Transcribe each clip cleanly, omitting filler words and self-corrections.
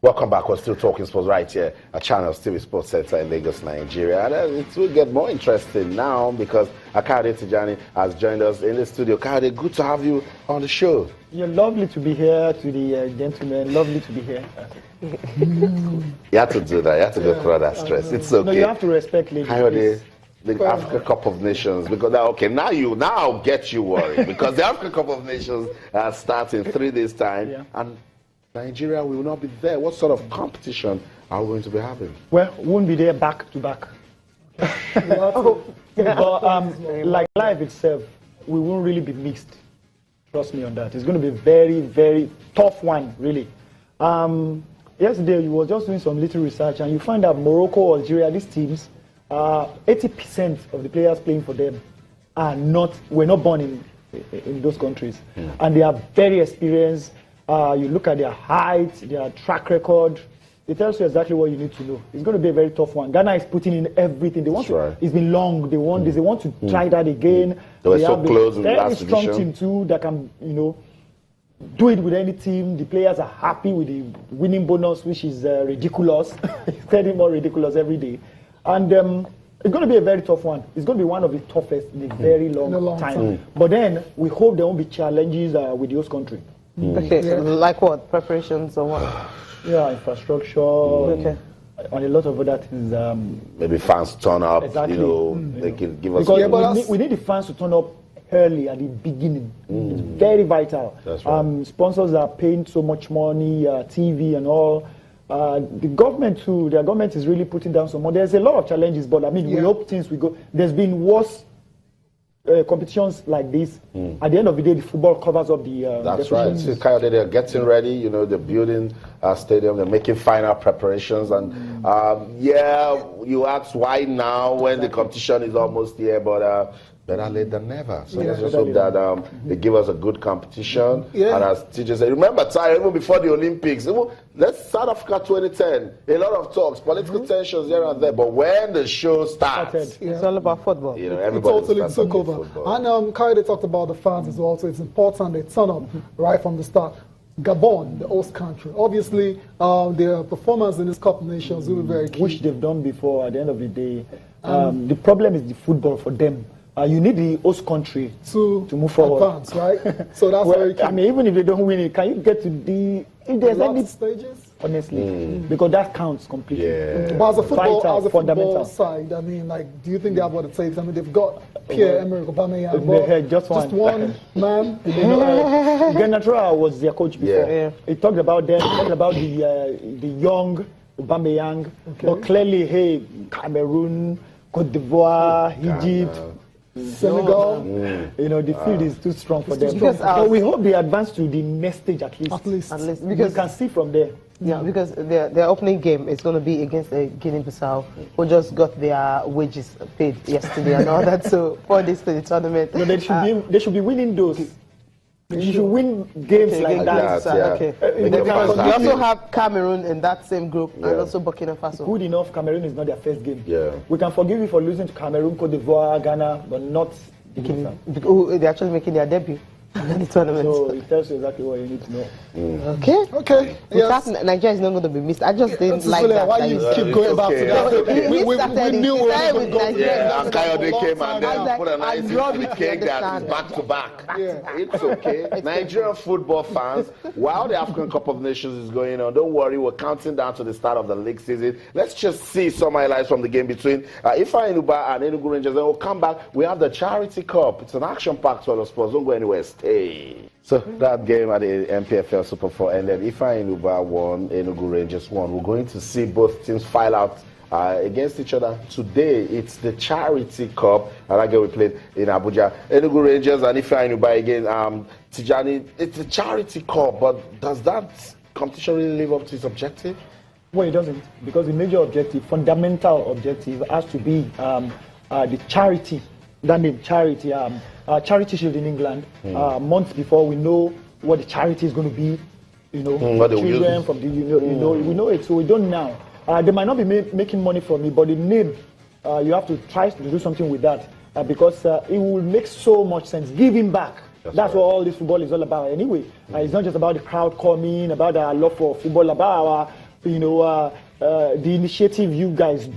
Welcome back. We're still talking sports right here at Channels TV Sports Center in Lagos, Nigeria. And it will get more interesting now because Akade Tijani has joined us in the studio. Akade, good to have you on the show. You're lovely to be here, to the gentlemen. Lovely to be here. You have to do that. You have to go through all that stress. It's okay. No, you have to respect ladies. Akade, the Africa Cup of Nations, because now I'll get you worried because the Africa Cup of Nations starts in 3 days' time, and Nigeria will not be there. What sort of competition are we going to be having? Well, we won't be there back to back. But like life itself, we won't really be mixed. Trust me on that. It's going to be a very, very tough one, really. Yesterday, you were just doing some little research, and you find that Morocco, Algeria, these teams, 80% of the players playing for them were not born in those countries, and they are very experienced. You look at their height, their track record. It tells you exactly what you need to know. It's going to be a very tough one. Ghana is putting in everything. They want to. It's been long. They want this. They want to try that again. They were so close in the last very strong edition. team too that can, do it with any team. The players are happy with the winning bonus, which is ridiculous. It's getting more ridiculous every day. And it's going to be a very tough one. It's going to be one of the toughest in a very long time. But then we hope there won't be challenges with the host country. Okay, like what? Preparations or what? Yeah, infrastructure. Okay. On a lot of other things. Maybe fans turn up. Exactly. They can give us. Because we need the fans to turn up early at the beginning. It's very vital. That's right. Sponsors are paying so much money, TV and all. The government too. The government is really putting down some money. There's a lot of challenges, but we hope things will go. There's been worse competitions like this. At the end of the day, the football covers up the. That's right. See, Kayode, they're getting ready. They're building a stadium. They're making final preparations, and you ask why now when the competition is almost here, but. Better late than never. So let's just hope that they give us a good competition. And as TJ said, remember, even before the Olympics, let's South Africa 2010. A lot of talks, political tensions here and there. But when the show starts, it's all about football. It totally took over. And Kayode talked about the fans as well. So it's important they turn up right from the start. Gabon, the host country. Obviously, their performance in this Cup of Nations will be very key. Which they've done before at the end of the day. The problem is the football for them. You need the host country to move forward. Advance, right? So that's very key. Even if they don't win it, can you get to the stages? Honestly, because that counts completely. But as a football side, do you think they have what it takes? They've got Pierre-Emerick Aubameyang, just one man. Gennaro was their coach before. He talked about them. He talked about the young Aubameyang. But clearly, Cameroon, Cote d'Ivoire, Egypt. Senegal, the field is too strong for them. But we hope they advance to the next stage at least. Because we can see from there. Yeah, because their opening game is going to be against Guinea-Bissau, who just got their wages paid yesterday and all that. So for this to the tournament, no, they should be winning those. You should win games like that. Because you also have Cameroon in that same group and also Burkina Faso. Good enough, Cameroon is not their first game. Yeah. We can forgive you for losing to Cameroon, Cote d'Ivoire, Ghana, but not Guinea-Bissau. They're actually making their debut in the tournament. So it tells you exactly what you need to know. Okay. Yes. Nigeria is not going to be missed. I just didn't like that. Why you keep going back to that? We knew we were going to go. And Kayode came and then put an ice in the cake that is back to back. It's okay. Nigerian football fans, while the African Cup of Nations is going on, don't worry, we're counting down to the start of the league season. Let's just see some highlights from the game between Ifeanyi Uba and Enugu Rangers. Then we'll come back. We have the Charity Cup. It's an action-packed sort of sports. Don't go anywhere. Stay. So that game at the MPFL Super 4 ended. Ifeanyi Uba won, Enugu Rangers won. We're going to see both teams file out against each other. Today, it's the Charity Cup. And again, we played in Abuja. Enugu Rangers and Ifeanyi Uba again. Tijani, it's a Charity Cup, but does that competition really live up to its objective? Well, it doesn't, because the major objective, fundamental objective, has to be the charity. That name, charity. Charity Shield in England. Months before, we know what the charity is going to be. Children from the we know it. So we don't now. They might not be making money from it, but the name, you have to try to do something with that because it will make so much sense. Giving back. That's what all this football is all about. Anyway, it's not just about the crowd coming, about our love for football, about our the initiative you guys,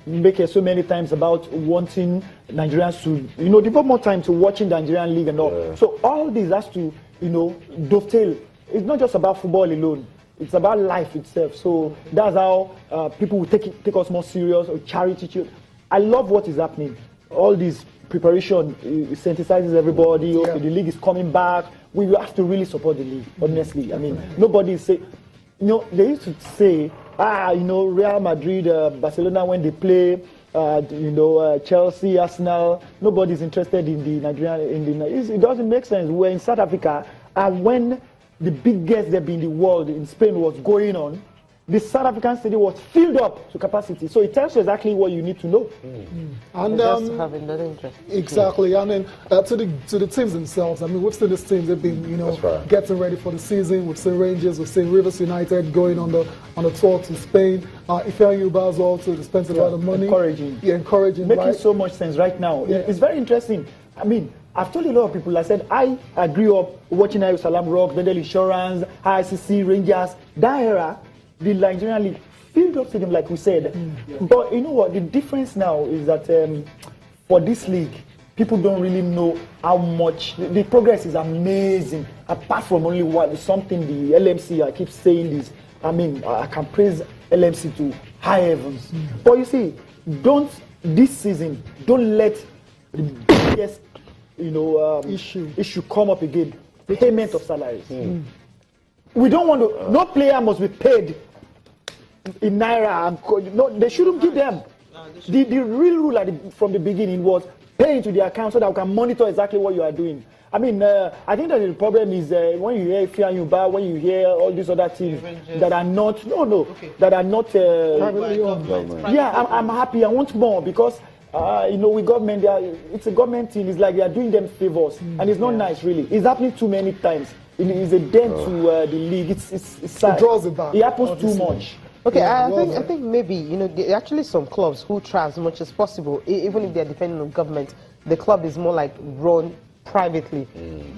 make it so many times about wanting Nigerians to, devote more time to watching the Nigerian league and all. Yeah. So all this has to, dovetail. It's not just about football alone. It's about life itself. So that's how people will take us more serious, or charity. I love what is happening. All this preparation sensitizes everybody. Okay, the league is coming back. We have to really support the league, honestly. I mean, nobody is saying, they used to say, Real Madrid, Barcelona, when they play, Chelsea, Arsenal, nobody's interested in the Nigerian. It doesn't make sense. We're in South Africa, and when the biggest derby in the world in Spain was going on, the South African stadium was filled up to capacity. So it tells you exactly what you need to know. And just having that interest. Exactly. And then to the teams themselves, I mean, we've seen these teams, they've been, getting ready for the season. We've seen Rangers, we've seen Rivers United going on the tour to Spain. Ifeanyi Ubah as well to spend a lot of money. Encouraging. Yeah, encouraging. Making so much sense right now. Yeah. It's very interesting. I mean, I've told a lot of people, I said, I grew up watching Ayo Salam Rock, Bendel Insurance, ICC, Rangers. That era, the Nigerian League filled up stadium, like we said. But you know what? The difference now is that for this league, people don't really know how much. The progress is amazing. Apart from only something the LMC, I keep saying this. I mean, I can praise LMC to high heavens. But you see, this season, don't let the biggest issue come up again. The payment of salaries. We don't want to. No player must be paid in naira. They shouldn't give them. The real rule from the beginning was pay into the account so that we can monitor exactly what you are doing. I mean, I think that the problem is when you hear Ifeanyi Ubah, when you hear all these other teams that are not, that are not. I'm happy. I want more because. With government, it's a government thing. It's like they are doing them favors, and it's not nice, really. It's happening too many times. It's a dent to the league. It's sad. It draws it back. It happens too much. Okay, I think maybe there are actually some clubs who try as much as possible, even if they're depending on government. The club is more like run privately.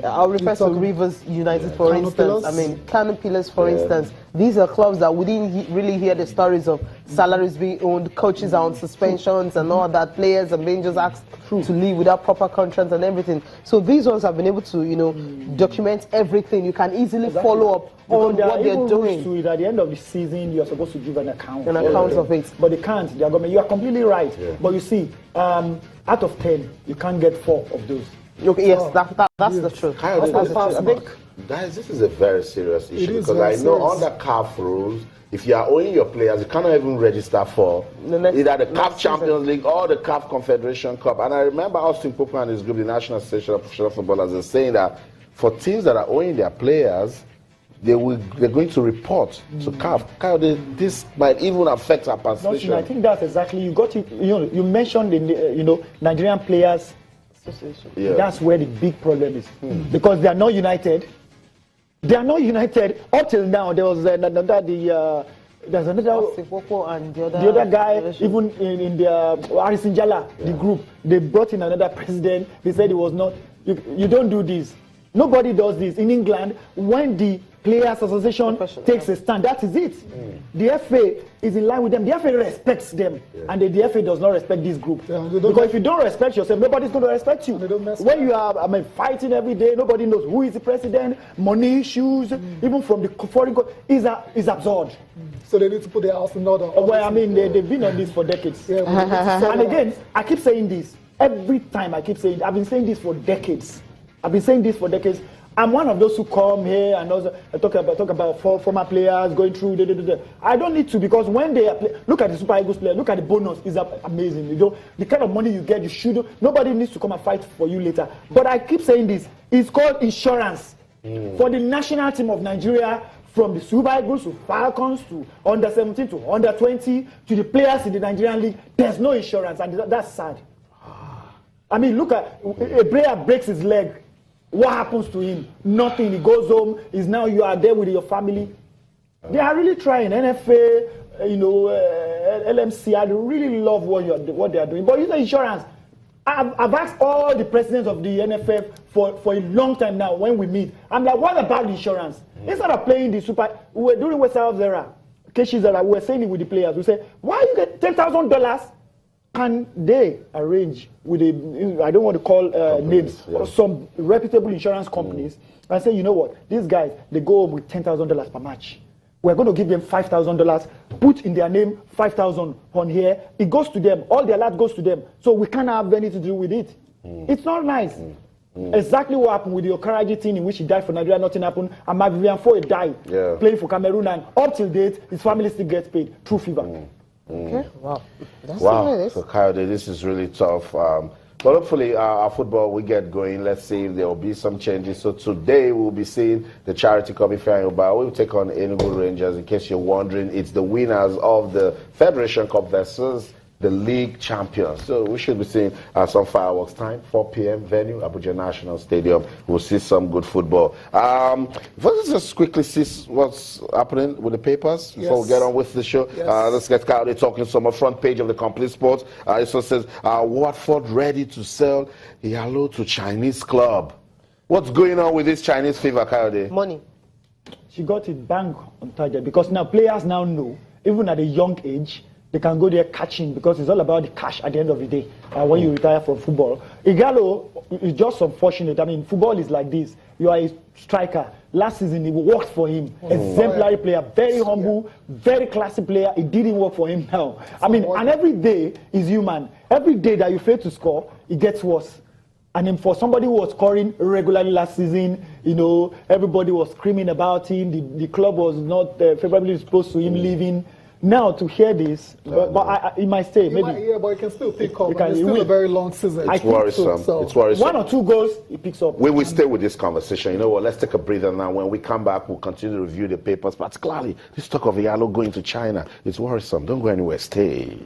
I'll refer to Rivers United, for instance. I mean, Kano Pillars, for instance. These are clubs that we didn't really hear the stories of salaries being owned, coaches are on suspensions and all that, players are being just asked to leave without proper contracts and everything. So these ones have been able to, document everything. You can easily follow up on what they're doing. To it. At the end of the season, you're supposed to give an account. Of it. But they can't. Their government. You are completely right. But you see, out of 10, you can't get 4 of those. Okay, yes, that's the truth. I think, guys, this is a very serious issue because I know under CAF rules, if you are owing your players, you cannot even register for either the CAF Champions League or the CAF Confederation Cup. And I remember Austin Popo and his group, the National Association of Professional Footballers, are saying that for teams that are owing their players, they're going to report to CAF. This might even affect our participation. I think that's exactly, you got it. You mentioned the Nigerian players. Yeah. That's where the big problem is because they are not united. They are not united up till now. There was another and the other guy, even in the Harrison Jala, the group. They brought in another president. They said it was not. You don't do this. Nobody does this in England. When the Players Association takes a stand, that is it. The FA is in line with them. The FA respects them, and the FA does not respect this group. Because if you don't respect yourself, nobody's going to respect you. When you are fighting every day, nobody knows who is the president, money issues, even from the foreign is absurd. So they need to put their house in order. Well, I mean, they've been on this for decades. And again, I keep saying this. Every time I keep saying, I've been saying this for decades. I'm one of those who come here and also talk about former players going through. I don't need to because when they look at the Super Eagles player, look at the bonus, is amazing. The kind of money you get, you should. Nobody needs to come and fight for you later. But I keep saying this. It's called insurance for the national team of Nigeria. From the Super Eagles to Falcons to under 17 to under 20 to the players in the Nigerian league, there's no insurance, and that's sad. I mean, look at a player breaks his leg. What happens to him? Nothing. He goes home. You are there with your family. They are really trying. NFA, LMC. I really love what they are doing. But insurance. I've asked all the presidents of the NFF for a long time now. When we meet, I'm like, what about insurance? Instead of playing the Super, we were during West House era. cases that we're saying it with the players. We say, why you get $10,000? Can they arrange with I don't want to call names, some reputable insurance companies and say, you know what, these guys, they go home with $10,000 per match. We're going to give them $5,000, put in their name $5,000 on here. It goes to them. All their lot goes to them. So we can't have anything to do with it. It's not nice. Exactly what happened with the Okaraji thing in which he died for Nigeria, nothing happened. And Vivian Foy died playing for Cameroon, and up till date, his family still gets paid through fever. Okay, wow. That's So Coyote, this is really tough. But hopefully our football will get going. Let's see if there will be some changes. So today we'll be seeing the Charity Cup in Fairyoba. We'll take on Enugu Rangers. In case you're wondering, it's the winners of the Federation Cup versus the league champions. So we should be seeing some fireworks time, 4 p.m. venue, Abuja National Stadium. We'll see some good football. Let's just quickly see what's happening with the papers before we get on with the show. Let's get Coyote talking some front page of the Complete Sports. It also says, Watford ready to sell Yalo to Chinese club. What's going on with this Chinese fever, Coyote? Money. She got it bang on target because now players now know, even at a young age, they can go there catching because it's all about the cash at the end of the day when you retire from football. Igalo is just unfortunate. I mean, football is like this. You are a striker. Last season, it worked for him. Exemplary player, very humble, very classy player. It didn't work for him now. I mean, and every day is human. Every day that you fail to score, it gets worse. And then for somebody who was scoring regularly last season, you know, everybody was screaming about him. The club was not favorably disposed to him leaving. Now to hear this, but it might stay maybe. But it can still pick up. It's still a very long season. It's worrisome. It's worrisome. 1 or 2 goals, it picks up. We will stay with this conversation. You know what? Let's take a breather now. When we come back, we'll continue to review the papers. Particularly this talk of Yalo going to China. It's worrisome. Don't go anywhere. Stay.